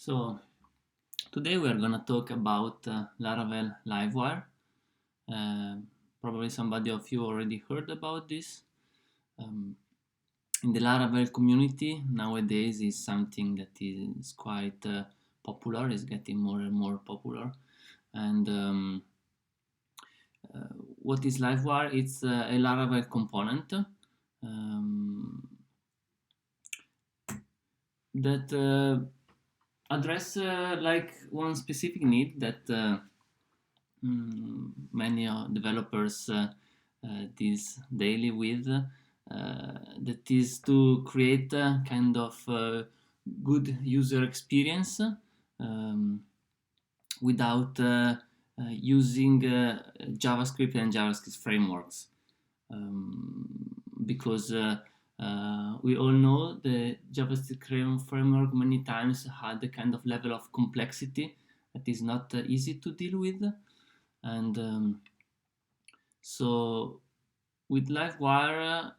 So today we are going to talk about Laravel Livewire. Probably somebody of you already heard about this. In the Laravel community nowadays is something that is quite popular, is getting more and more popular. And what is Livewire? It's a Laravel component that address like one specific need that many developers deals daily with, that is to create a kind of good user experience without using JavaScript and JavaScript frameworks, because we all know the JavaScript framework many times had a kind of level of complexity that is not easy to deal with. And so with Livewire,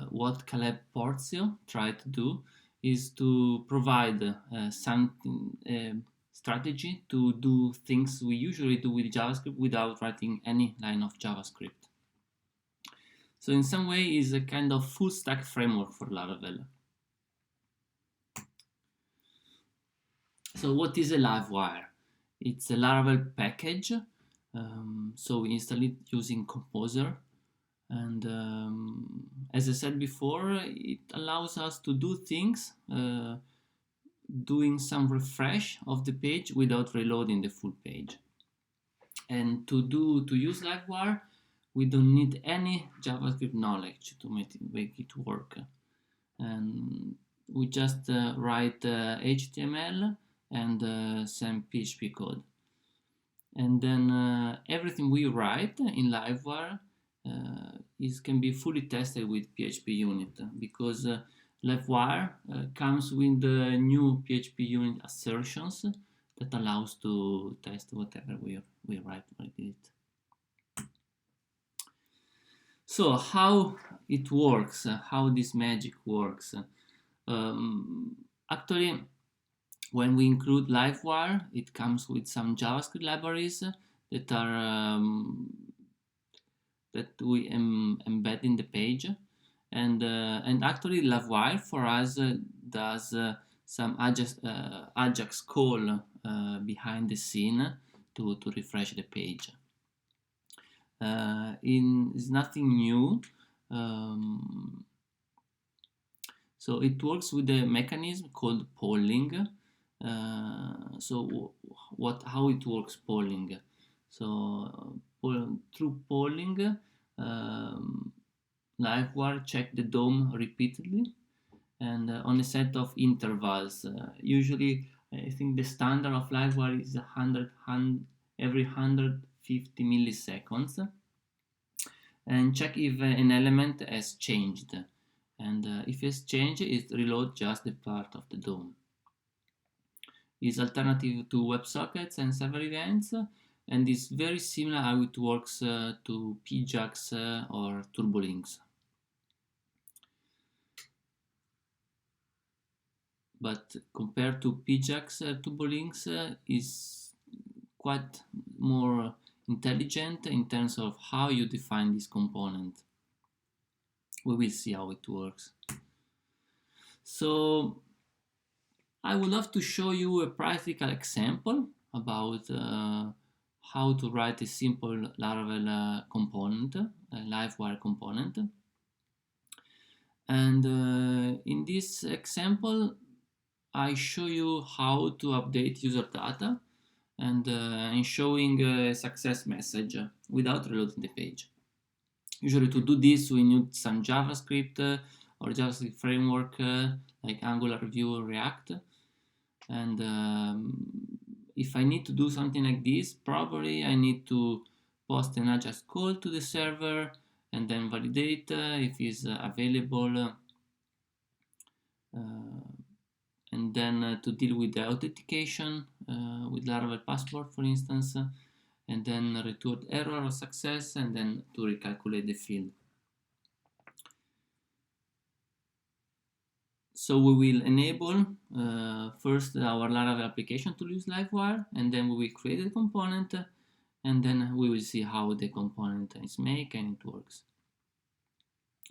what Caleb Porzio tried to do is to provide something, strategy to do things we usually do with JavaScript without writing any line of JavaScript. So in some way is a kind of full stack framework for Laravel. So what is a Livewire? It's a Laravel package. So we install it using Composer, and as I said before, it allows us to do things doing some refresh of the page without reloading the full page. And to use Livewire, we don't need any JavaScript knowledge to make it work. And we just write HTML and some PHP code. And then everything we write in Livewire can be fully tested with PHP unit, because Livewire comes with the new PHP unit assertions that allows to test whatever we write with it. So how it works, how this magic works. Actually, when we include Livewire, it comes with some JavaScript libraries that are that we embed in the page, and actually Livewire for us does some Ajax call behind the scene to refresh the page. It's nothing new. So it works with a mechanism called polling. So how it works polling? So through polling, Livewire check the DOM repeatedly and on a set of intervals. Usually, I think the standard of Livewire is every 150 milliseconds, and check if an element has changed. And if it's changed, it reloads just the part of the DOM. It's alternative to WebSockets and server events, and is very similar how it works to PJAX or TurboLinks. But compared to PJAX, TurboLinks is quite more intelligent in terms of how you define this component. We will see how it works. So I would love to show you a practical example about how to write a simple Laravel component, a Livewire component. And in this example, I show you how to update user data and showing a success message without reloading the page. Usually to do this, we need some JavaScript or JavaScript framework like Angular, Vue, or React. And if I need to do something like this, probably I need to post an Ajax call to the server and then validate if it's available, and then to deal with the authentication with Laravel passport, for instance, and then return error or success, and then to recalculate the field. So we will enable first our Laravel application to use Livewire, and then we will create a component, and then we will see how the component is made and it works.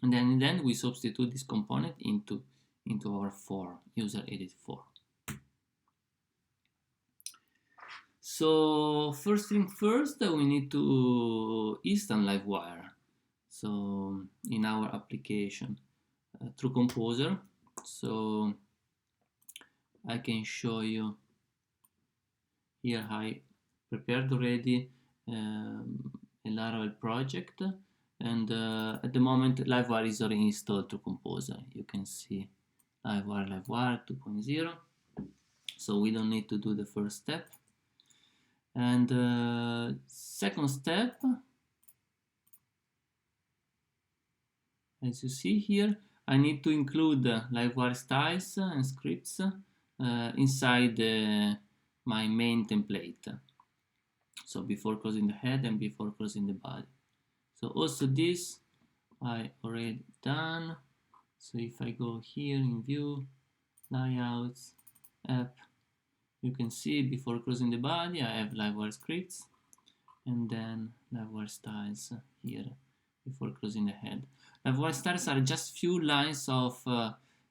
And then we substitute this component into our user edit for. So first thing first, we need to install Livewire. So in our application through Composer. So I can show you here I prepared already a Laravel project, and at the moment Livewire is already installed to Composer. You can see Livewire 2.0, so we don't need to do the first step. And second step, as you see here, I need to include Livewire styles and scripts inside my main template. So before closing the head and before closing the body. So also this I already done. So if I go here in view, layouts, app, you can see before closing the body I have Livewire scripts, and then Livewire styles here before closing the head. Livewire styles are just few lines of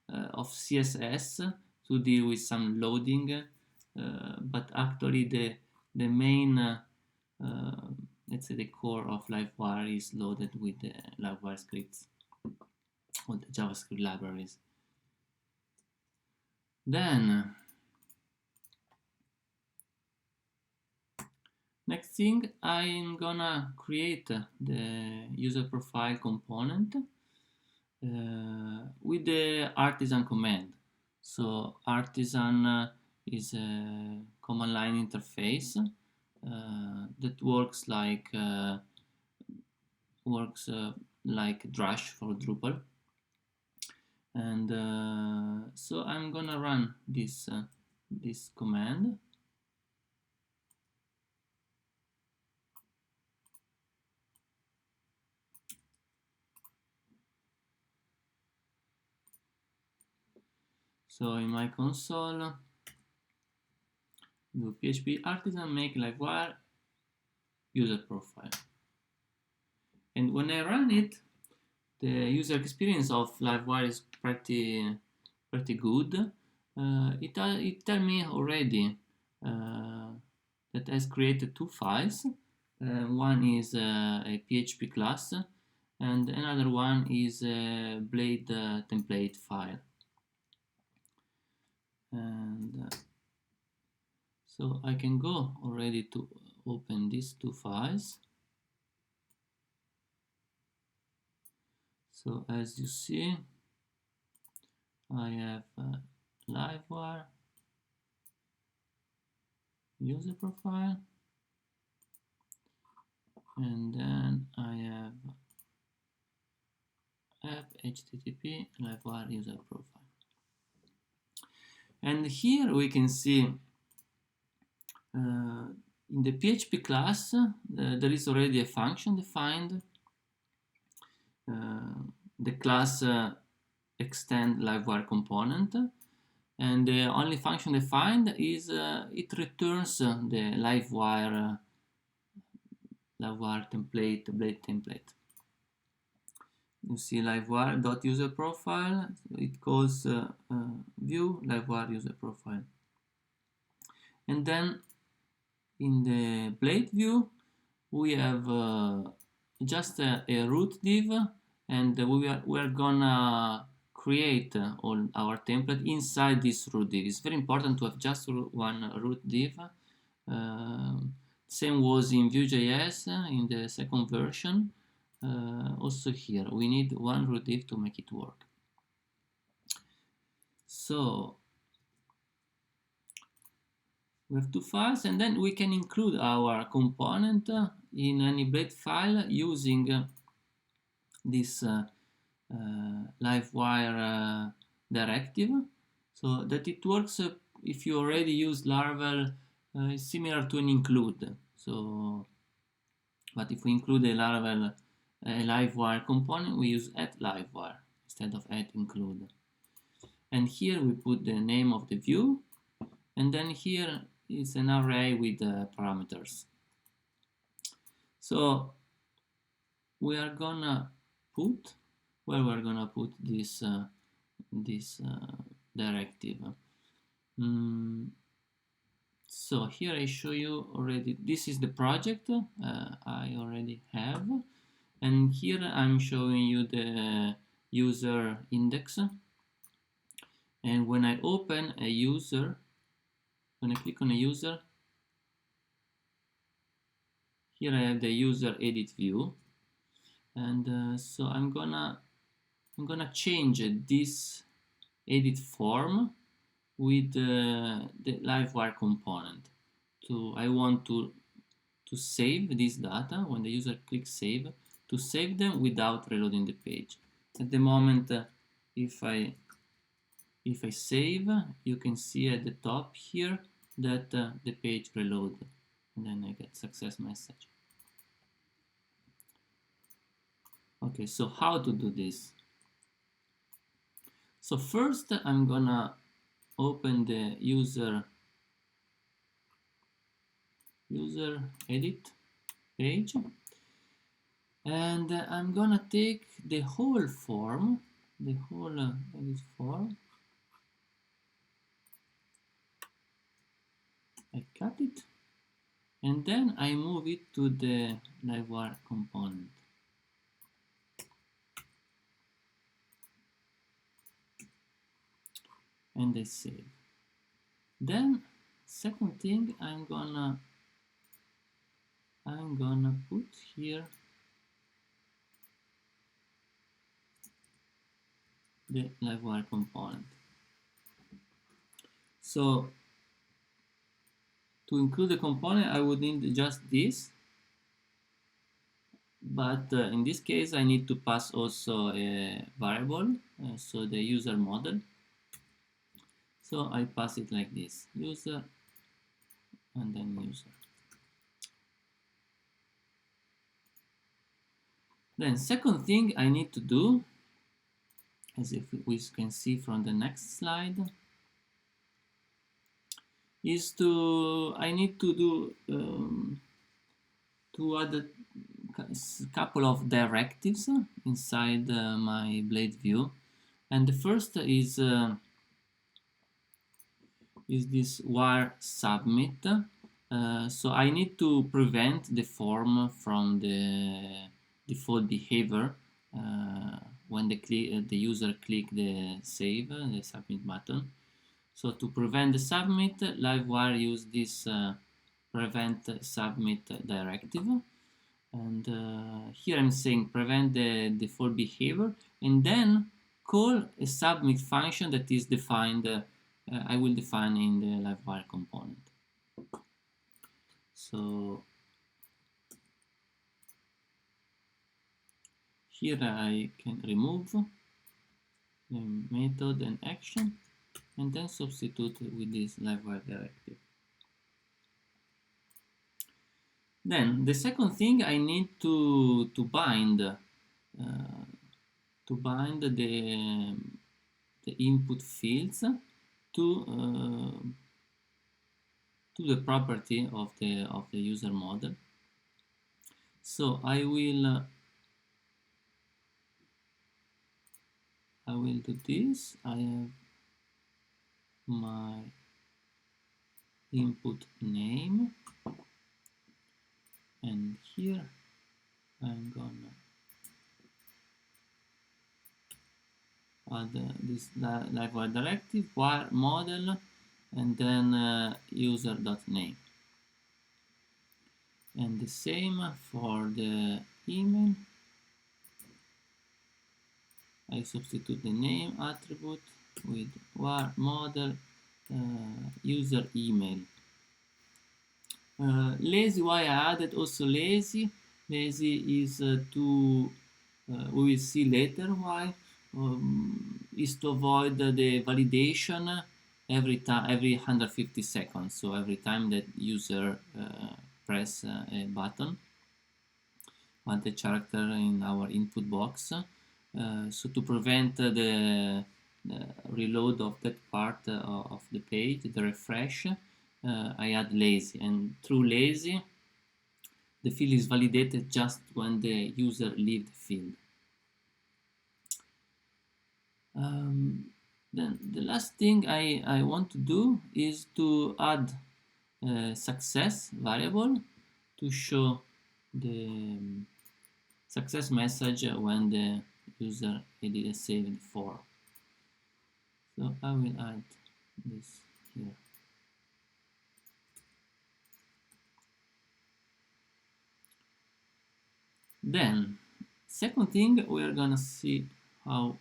CSS to deal with some loading, but actually the main let's say the core of Livewire is loaded with the Livewire scripts or the JavaScript libraries. Then next thing, I'm gonna create the user profile component with the artisan command. So artisan is a command line interface that works like Drush for Drupal, and so I'm gonna run this command. So in my console, do PHP artisan make Livewire user profile, and when I run it, the user experience of Livewire is pretty good. It tell me already that has created two files. One is a PHP class, and another one is a Blade template file. And so I can go already to open these two files. So as you see, I have Livewire user profile, and then I have app http Livewire user profile. And here we can see in the PHP class there is already a function defined. The class extend Livewire component, and the only function defined is it returns the Livewire template, Blade template. You see Livewire.user profile, it calls view Livewire user profile. And then in the Blade view, we have just a root div, and we are gonna create all our template inside this root div. It's very important to have just one root div. Same was in Vue.js in the second version. Also here we need one root div to make it work. So we have two files, and then we can include our component in any Blade file using this Livewire directive, so that it works if you already use Laravel. It's similar to an include. So, but if we include a Livewire component, we use @Livewire instead of @include. and here we put the name of the view, and then here is an array with parameters. So we are gonna put where we're gonna put this directive. So here I show you already, this is the project I already have, and here I'm showing you the user index, and when I open a user, when I click on a user, here I have the user edit view, and so I'm gonna change this edit form with the Livewire component. I want to save this data when the user clicks save, to save them without reloading the page. At the moment, if I save, you can see at the top here that the page reload, and then I get success message. Okay, so how to do this? So first I'm gonna open the user edit page, and I'm gonna take the whole form, edit form, I cut it, and then I move it to the Livewire component. And I save. Then second thing, I'm gonna put here the Livewire component. So to include the component, I would need just this, but in this case I need to pass also a variable, so the user model. So I pass it like this, user, and then user. Then second thing I need to do, as if we can see from the next slide, is I need to do to add a couple of directives inside my blade view, and the first is this wire submit. So I need to prevent the form from the default behavior when the user click the save, the submit button. So to prevent the submit, Livewire use this prevent submit directive, and here I'm saying prevent the default behavior, and then call a submit function that is defined, I will define in the Livewire component. So here I can remove the method and action, and then substitute with this Livewire directive. Then the second thing, I need to bind the input fields to the property of the user model. So I will do this. I have my input name, and here I'm gonna add this Livewire directive, wire model, and then user.name, and the same for the email. I substitute the name attribute with wire model user email. Lazy, why I added also lazy? Lazy is we will see later why, is to avoid the validation every 150 seconds. So every time that user press a button on the character in our input box, so to prevent the reload of that part of the page, the refresh, I add lazy, and through lazy the field is validated just when the user leaves the field. Then the last thing I want to do is to add a success variable to show the success message when the user did a saved form. So I will add this here. Then, second thing, we are gonna see how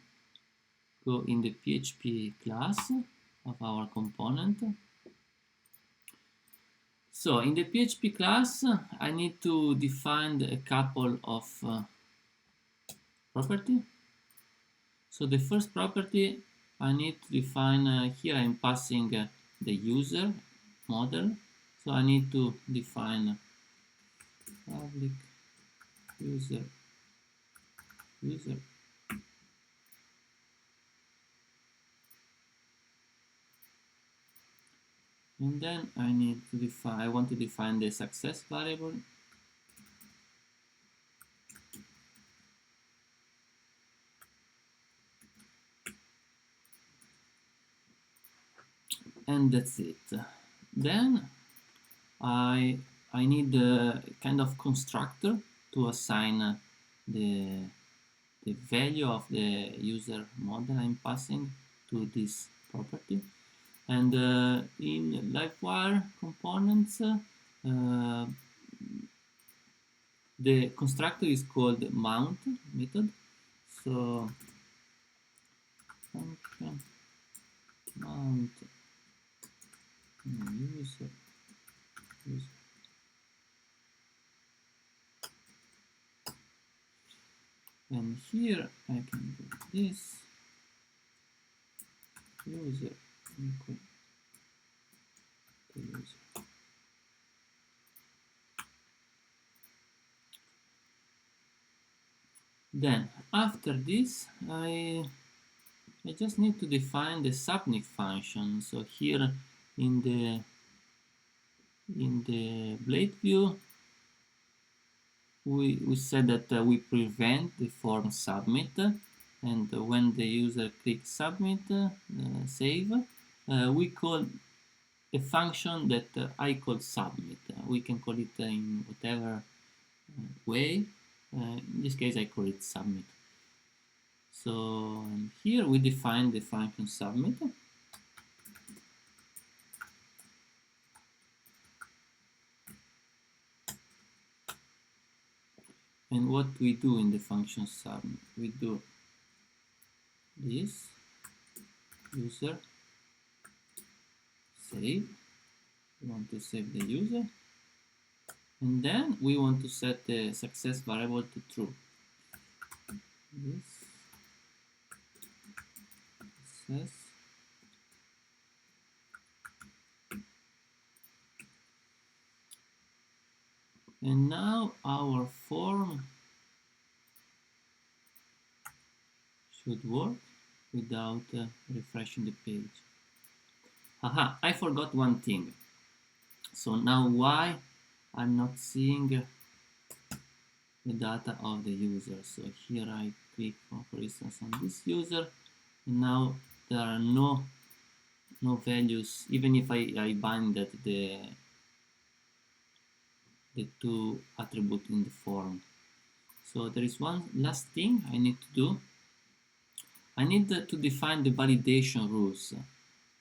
go in the PHP class of our component. So in the PHP class, I need to define a couple of property. So the first property I need to define, here I'm passing the user model. So I need to define public user. And then I need to define, I want to define the success variable. And that's it. Then I need a kind of constructor to assign the value of the user model I'm passing to this property. And in Livewire components, the constructor is called mount method. So function mount user. And here I can do this user equal to user. Then after this I just need to define the submit function. So here in the blade view we said that we prevent the form submit, and when the user clicks submit, save, we call a function that I call submit. We can call it in whatever way. In this case I call it submit. So here we define the function submit. And what we do in the function submit, we do this user save. We want to save the user, and then we want to set the success variable to true. This success and now our form should work without refreshing the page. Aha, I forgot one thing. So now why I'm not seeing the data of the user? So here I click for instance on this user, and now there are no values, even if I bind that the two attributes in the form. So there is one last thing I need to do. I need to define the validation rules.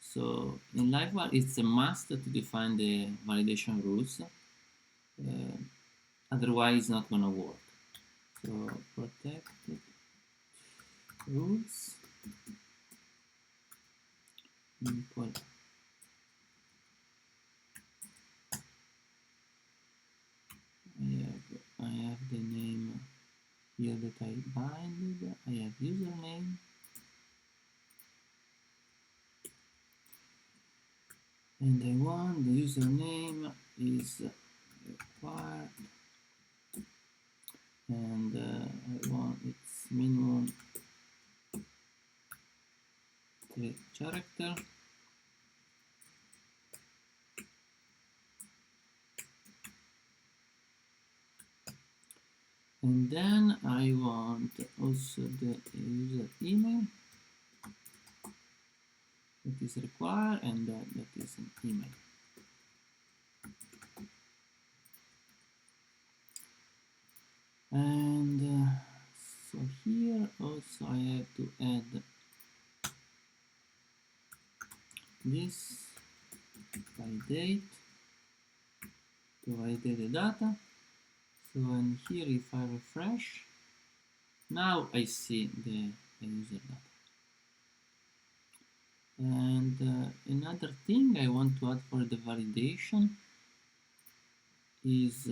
So in Livewire it's a must to define the validation rules, otherwise it's not gonna work. So protected rules equal I have the name here that I bind. I have username, and I want the username is required, and I want its minimum 3 character. And then I want also the user email that is required, and that is an email. And so here also I have to add this validate to validate the data. So and here if I refresh, now I see the user data. And another thing I want to add for the validation is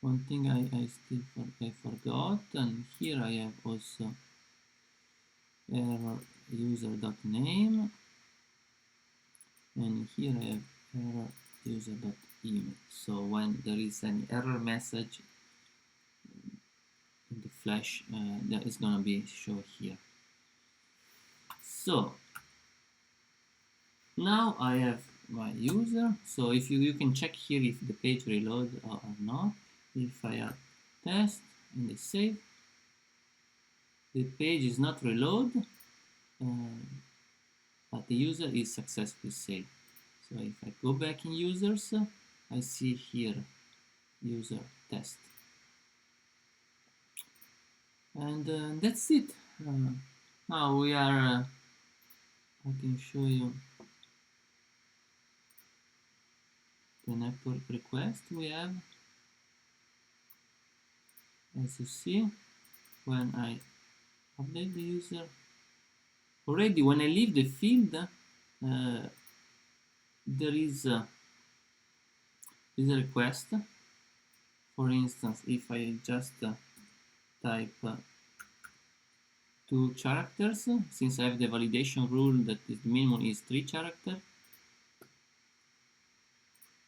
one thing I forgot, and here I have also error user.name, and here I have error user.email. So when there is an error message in the flash, that is gonna be shown here. So now I have my user. So if you can check here if the page reload or not. If I add test and I save, the page is not reload, but the user is successfully saved. So if I go back in users, I see here user test. And that's it. Now we are, I can show you the network request we have. As you see, when I update the user, already when I leave the field, there is a request. For instance, if I just type 2 characters, since I have the validation rule that the minimum is 3 characters,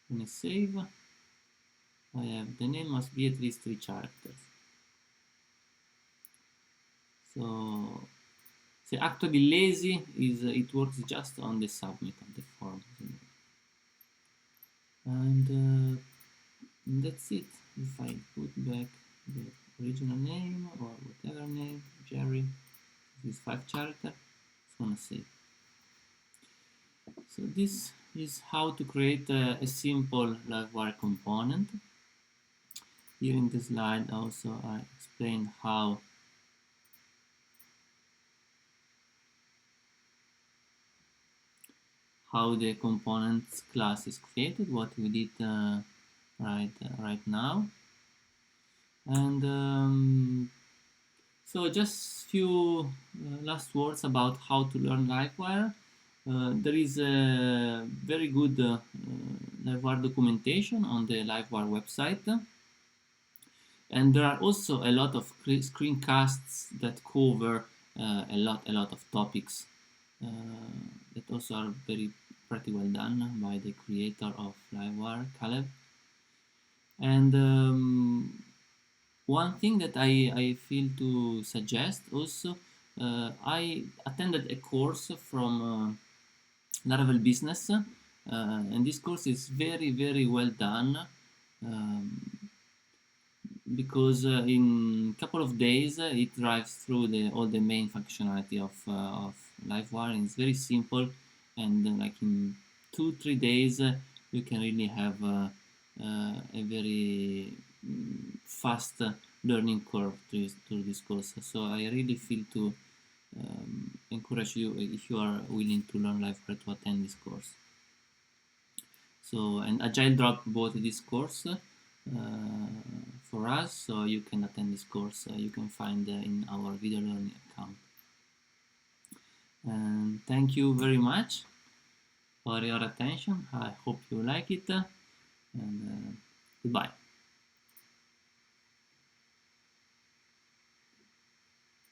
when I save, I have the name must be at least 3 characters. So actually lazy is it works just on the submit of the form, and that's it. If I put back the original name or whatever name, Jerry, this 5 character, it's gonna save. So this is how to create a simple Livewire component. Here in the slide also I explain how the components class is created, what we did right now. And so just few last words about how to learn Livewire. There is a very good Livewire documentation on the Livewire website, and there are also a lot of screencasts that cover a lot of topics that also are very pretty well done by the creator of Livewire, Caleb. And one thing that I feel to suggest also, I attended a course from Laravel Business, and this course is very well done, because in a couple of days it drives through all the main functionality of Livewire, and it's very simple, and like in 2-3 days you can really have a very fast learning curve through this course. So I really feel to encourage you, if you are willing to learn Livewire, to attend this course. So, and Agiledrop bought this course for us, so you can attend this course. You can find in our video learning account. And thank you very much for your attention. I hope you like it, and goodbye.